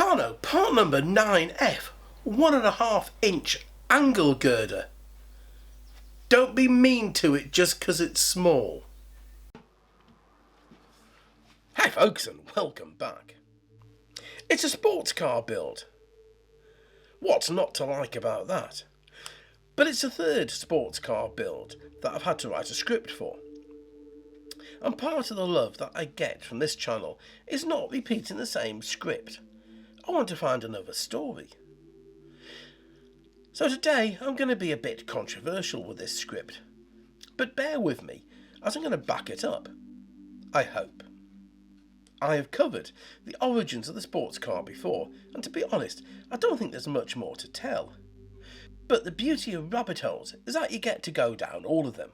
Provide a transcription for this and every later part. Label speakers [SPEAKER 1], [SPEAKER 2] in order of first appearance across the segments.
[SPEAKER 1] Meccano, part number 9F, 1.5 inch angle girder. Don't be mean to it just 'cause it's small. Hi folks and welcome back. It's a sports car build. What's not to like about that? But it's the third sports car build that I've had to write a script for. And part of the love that I get from this channel is not repeating the same script. I want to find another story. So today I'm going to be a bit controversial with this script. But bear with me as I'm going to back it up. I hope. I have covered the origins of the sports car before, and to be honest, I don't think there's much more to tell. But the beauty of rabbit holes is that you get to go down all of them.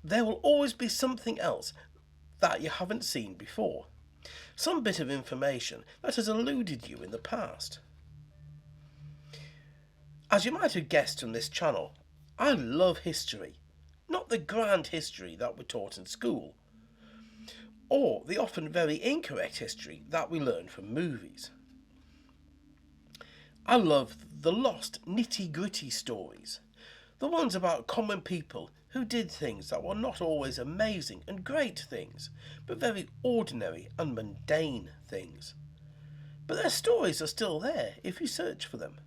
[SPEAKER 1] There will always be something else that you haven't seen before. Some bit of information that has eluded you in the past. As you might have guessed from this channel, I love history. Not the grand history that we're taught in school, or the often very incorrect history that we learn from movies. I love the lost, nitty-gritty stories, the ones about common people who did things that were not always amazing and great things, but very ordinary and mundane things. But their stories are still there if you search for them.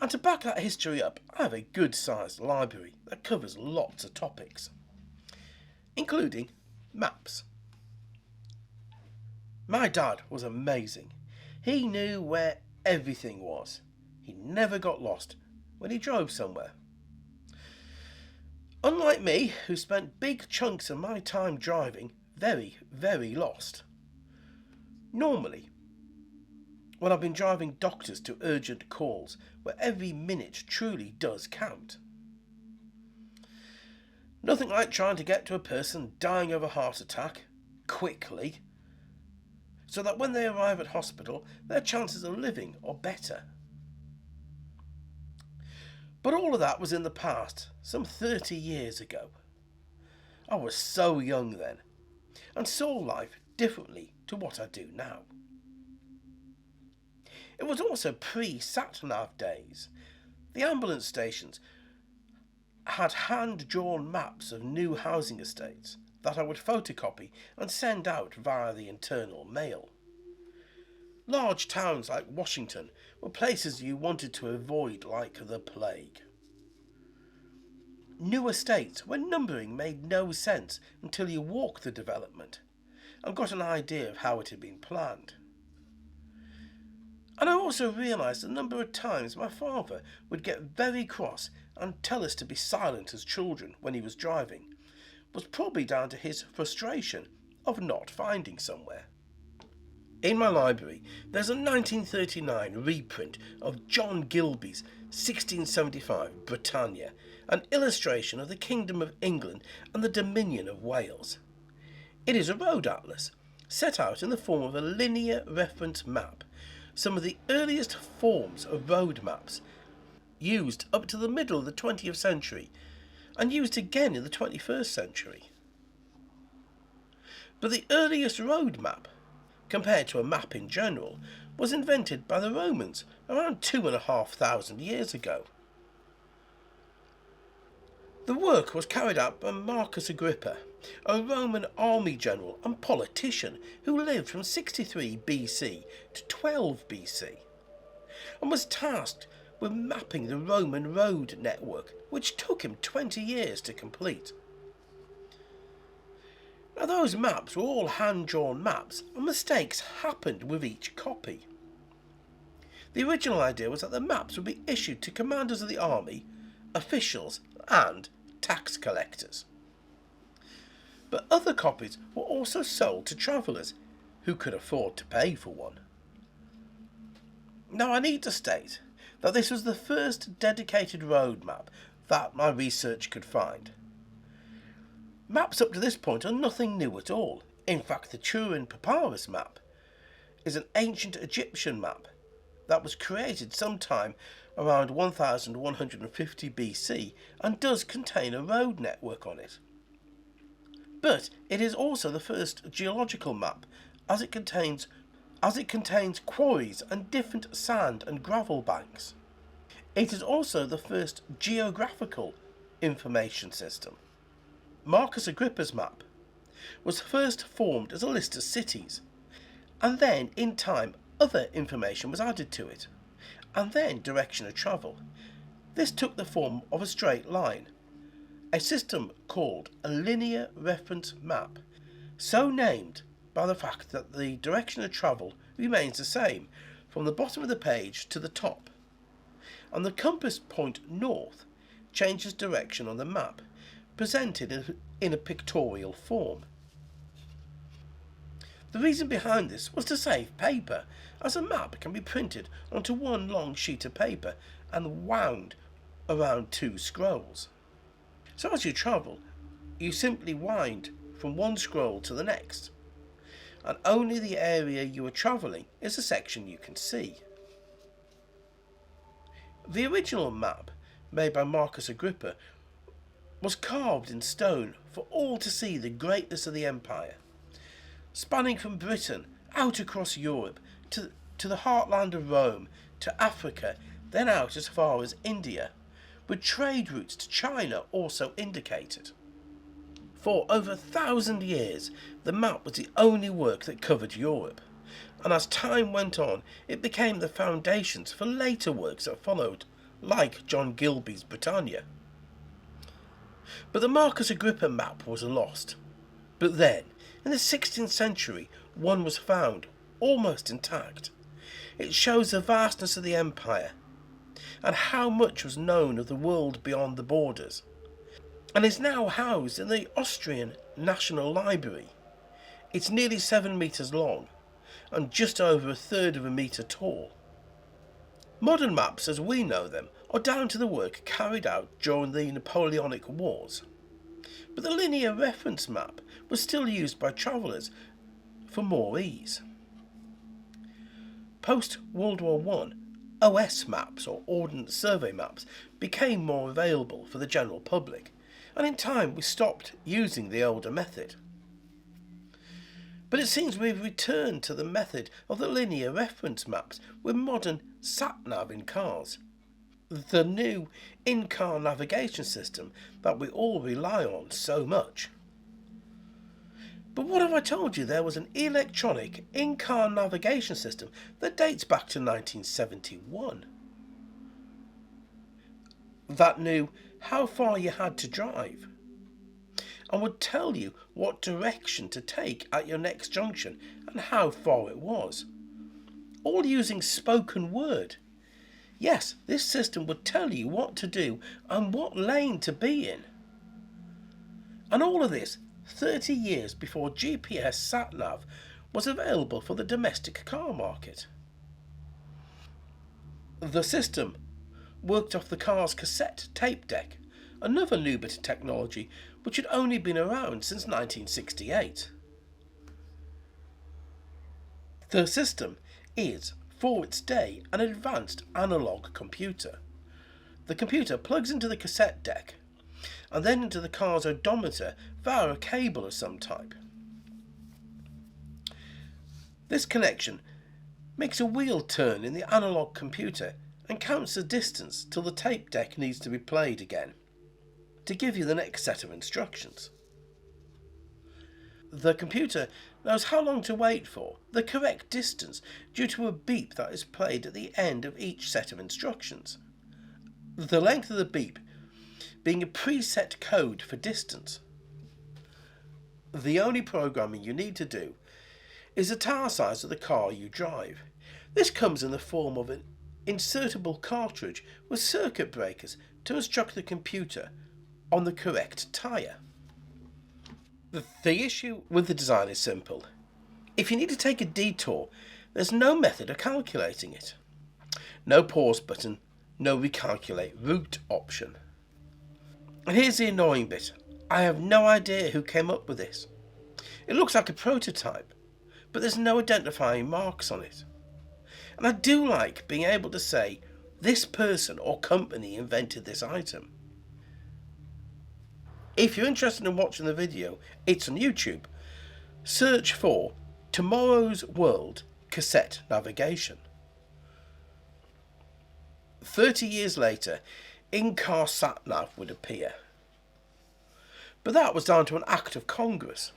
[SPEAKER 1] And to back that history up, I have a good-sized library that covers lots of topics, including maps. My dad was amazing. He knew where everything was. He never got lost when he drove somewhere. Unlike me, who spent big chunks of my time driving very, very lost. Normally, when I've been driving doctors to urgent calls where every minute truly does count. Nothing like trying to get to a person dying of a heart attack quickly, so that when they arrive at hospital, their chances of living are better. But all of that was in the past, some 30 years ago. I was so young then, and saw life differently to what I do now. It was also pre-sat-nav days. The ambulance stations had hand-drawn maps of new housing estates that I would photocopy and send out via the internal mail. Large towns like Washington were places you wanted to avoid like the plague. New estates where numbering made no sense until you walked the development and got an idea of how it had been planned. And I also realised the number of times my father would get very cross and tell us to be silent as children when he was driving was probably down to his frustration of not finding somewhere. In my library, there's a 1939 reprint of John Gilby's 1675 Britannia, an illustration of the Kingdom of England and the Dominion of Wales. It is a road atlas, set out in the form of a linear reference map, some of the earliest forms of road maps, used up to the middle of the 20th century, and used again in the 21st century. But the earliest road map, compared to a map in general, was invented by the Romans around 2,500 years ago. The work was carried out by Marcus Agrippa, a Roman army general and politician who lived from 63 BC to 12 BC, and was tasked with mapping the Roman road network, which took him 20 years to complete. Now those maps were all hand-drawn maps, and mistakes happened with each copy. The original idea was that the maps would be issued to commanders of the army, officials and tax collectors. But other copies were also sold to travellers who could afford to pay for one. Now I need to state that this was the first dedicated road map that my research could find. Maps up to this point are nothing new at all. In fact, the Turin Papyrus map is an ancient Egyptian map that was created sometime around 1150 BC and does contain a road network on it. But it is also the first geological map, as it contains as it contains quarries and different sand and gravel banks. It is also the first geographical information system. Marcus Agrippa's map was first formed as a list of cities, and then in time other information was added to it, and then direction of travel. This took the form of a straight line, a system called a linear reference map, so named by the fact that the direction of travel remains the same from the bottom of the page to the top, and the compass point north changes direction on the map, presented in a pictorial form. The reason behind this was to save paper, as a map can be printed onto one long sheet of paper and wound around two scrolls. So as you travel, you simply wind from one scroll to the next, and only the area you are travelling is the section you can see. The original map, made by Marcus Agrippa, was carved in stone for all to see the greatness of the empire, spanning from Britain out across Europe to the heartland of Rome, to Africa, then out as far as India, with trade routes to China also indicated. For over 1,000 years, the map was the only work that covered Europe, and as time went on, it became the foundations for later works that followed, like John Gilbey's Britannia. But the Marcus Agrippa map was lost. But then, in the 16th century, one was found, almost intact. It shows the vastness of the empire, and how much was known of the world beyond the borders, and is now housed in the Austrian National Library. It's nearly 7 metres long, and just over a third of a metre tall. Modern maps as we know them are down to the work carried out during the Napoleonic Wars, but the linear reference map was still used by travellers for more ease. Post-World War I, OS maps, or Ordnance Survey maps, became more available for the general public, and in time we stopped using the older method. But it seems we've returned to the method of the linear reference maps with modern sat-nav in cars, the new in-car navigation system that we all rely on so much. But what have I told you? There was an electronic in-car navigation system that dates back to 1971. That knew how far you had to drive, and would tell you what direction to take at your next junction and how far it was, all using spoken word. Yes, this system would tell you what to do and what lane to be in. And all of this 30 years before GPS sat-nav was available for the domestic car market. The system worked off the car's cassette tape deck, another new bit of technology which had only been around since 1968. The system is, for its day, an advanced analogue computer. The computer plugs into the cassette deck and then into the car's odometer via a cable of some type. This connection makes a wheel turn in the analogue computer and counts the distance till the tape deck needs to be played again to give you the next set of instructions. The computer knows how long to wait for, the correct distance, due to a beep that is played at the end of each set of instructions. The length of the beep being a preset code for distance. The only programming you need to do is the tire size of the car you drive. This comes in the form of an insertable cartridge with circuit breakers to instruct the computer on the correct tyre. The issue with the design is simple. If you need to take a detour, there's no method of calculating it. No pause button, no recalculate route option. And here's the annoying bit. I have no idea who came up with this. It looks like a prototype, but there's no identifying marks on it. And I do like being able to say, this person or company invented this item. If you're interested in watching the video, it's on YouTube. Search for Tomorrow's World cassette navigation. 30 years later, in-car sat-nav would appear. But that was down to an act of Congress.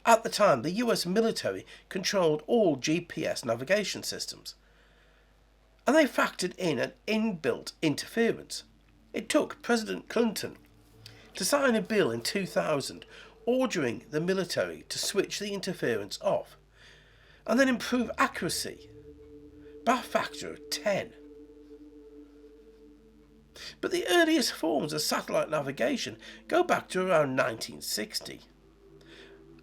[SPEAKER 1] At the time, the US military controlled all GPS navigation systems, and they factored in an inbuilt interference. It took President Clinton to sign a bill in 2000 ordering the military to switch the interference off and then improve accuracy by a factor of 10. But the earliest forms of satellite navigation go back to around 1960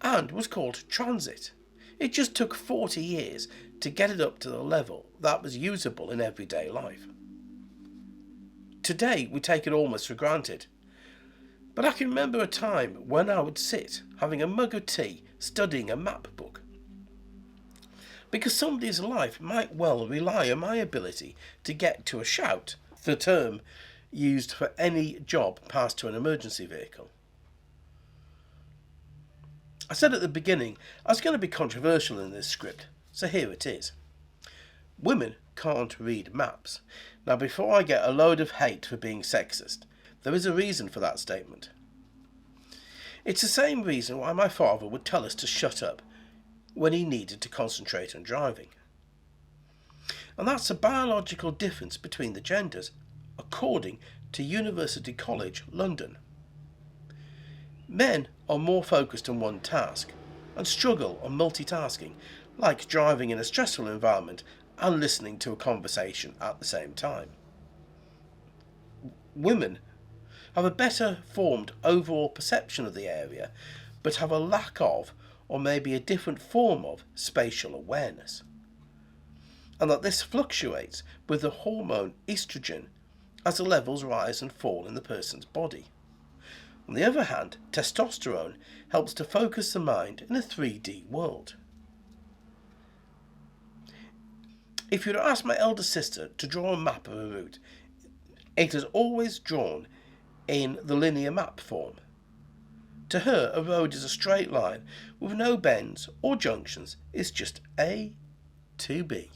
[SPEAKER 1] and was called transit. It just took 40 years to get it up to the level that was usable in everyday life. Today we take it almost for granted, but I can remember a time when I would sit having a mug of tea studying a map book, because somebody's life might well rely on my ability to get to a shout, the term used for any job passed to an emergency vehicle. I said at the beginning I was going to be controversial in this script, so here it is. Women can't read maps. Now, before I get a load of hate for being sexist, there is a reason for that statement. It's the same reason why my father would tell us to shut up when he needed to concentrate on driving. And that's a biological difference between the genders, according to University College London. Men are more focused on one task and struggle on multitasking, like driving in a stressful environment and listening to a conversation at the same time. Women have a better formed overall perception of the area, but have a lack of, or maybe a different form of, spatial awareness. And that this fluctuates with the hormone estrogen as the levels rise and fall in the person's body. On the other hand, testosterone helps to focus the mind in a 3D world. If you were to ask my elder sister to draw a map of a route, it is always drawn in the linear map form. To her, a road is a straight line with no bends or junctions. It's just A2B.